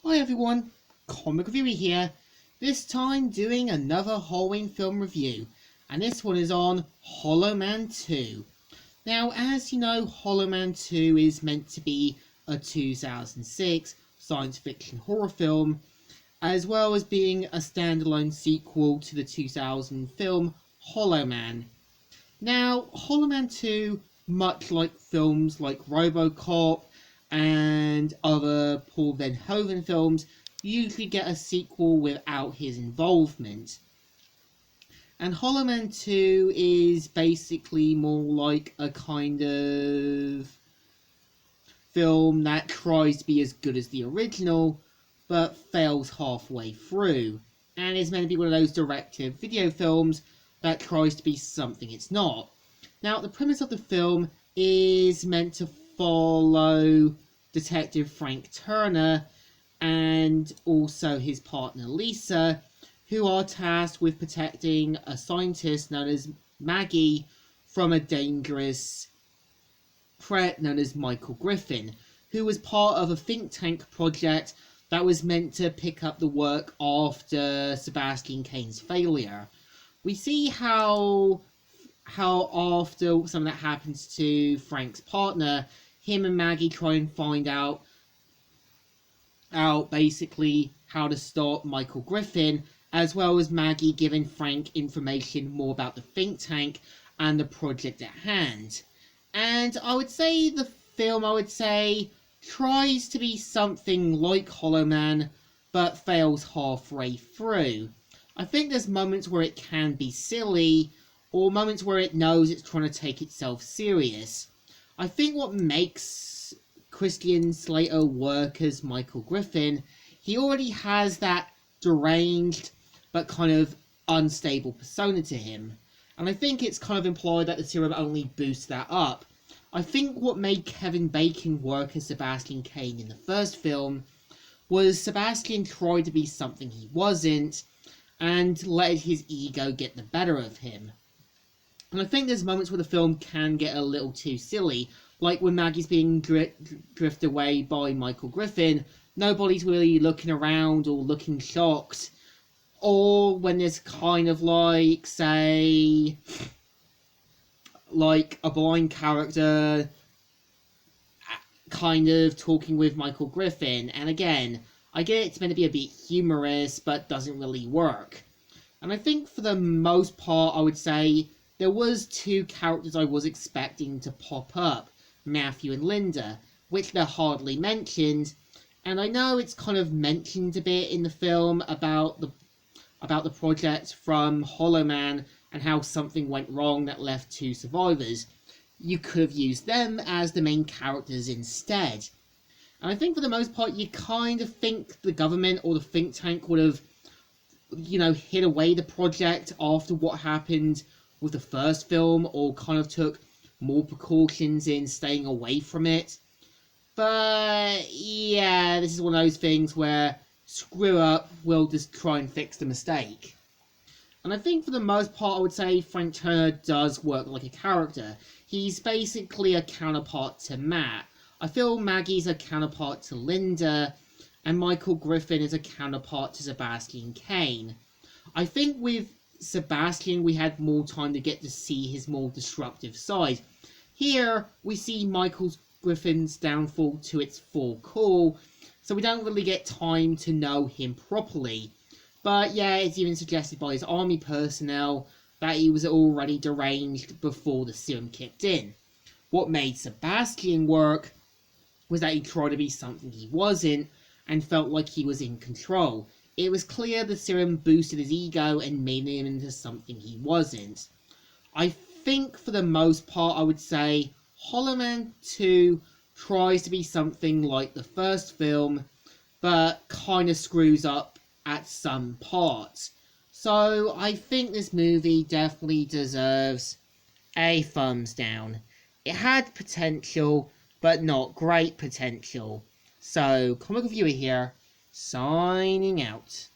Hi everyone, Comic Reviewer here, this time doing another Halloween film review, and this one is on Hollow Man 2. Now, as you know, Hollow Man 2 is meant to be a 2006 science fiction horror film, as well as being a standalone sequel to the 2000 film Hollow Man. Now, Hollow Man 2, much like films like RoboCop and other Paul Verhoeven films, usually get a sequel without his involvement. And Hollow Man 2 is basically more like a kind of film that tries to be as good as the original, but fails halfway through, and is meant to be one of those direct-to-video films that tries to be something it's not. Now, the premise of the film is meant to follow Detective Frank Turner and also his partner Lisa, who are tasked with protecting a scientist known as Maggie from a dangerous threat known as Michael Griffin, who was part of a think tank project that was meant to pick up the work after Sebastian Cain's failure. We see how after something that happens to Frank's partner, him and Maggie try and find out basically how to stop Michael Griffin, as well as Maggie giving Frank information more about the think tank and the project at hand. And I would say the film, tries to be something like Hollow Man, but fails halfway through. I think there's moments where it can be silly, or moments where it knows it's trying to take itself serious. I think what makes Christian Slater work as Michael Griffin, he already has that deranged but kind of unstable persona to him. And I think it's kind of implied that the serum only boosts that up. I think what made Kevin Bacon work as Sebastian Cain in the first film was Sebastian tried to be something he wasn't, and let his ego get the better of him. And I think there's moments where the film can get a little too silly, like when Maggie's being drifted away by Michael Griffin, nobody's really looking around or looking shocked, or when there's kind of like, say, like a blind character kind of talking with Michael Griffin, and again, I get it's meant to be a bit humorous, but doesn't really work. And I think for the most part, I would say there was two characters I was expecting to pop up, Matthew and Linda, which they're hardly mentioned, and I know it's kind of mentioned a bit in the film about the project from Hollow Man and how something went wrong that left two survivors. You could have used them as the main characters instead. And I think for the most part, you kind of think the government or the think tank would have, hid away the project after what happened with the first film, or kind of took more precautions in staying away from it. But yeah, this is one of those things where screw up, we'll just try and fix the mistake. And I think for the most part, I would say Frank Turner does work like a character. He's basically a counterpart to Matt. I feel Maggie's a counterpart to Linda, and Michael Griffin is a counterpart to Sebastian Cain. I think with Sebastian, we had more time to get to see his more disruptive side. Here, we see Michael Griffin's downfall to its full core, so we don't really get time to know him properly. But yeah, it's even suggested by his army personnel that he was already deranged before the serum kicked in. What made Sebastian work was that he tried to be something he wasn't, and felt like he was in control. It was clear the serum boosted his ego and made him into something he wasn't. I think for the most part, I would say Hollow Man 2 tries to be something like the first film, but kind of screws up at some parts. So I think this movie definitely deserves a thumbs down. It had potential, but not great potential. So, Comic Reviewer here, signing out.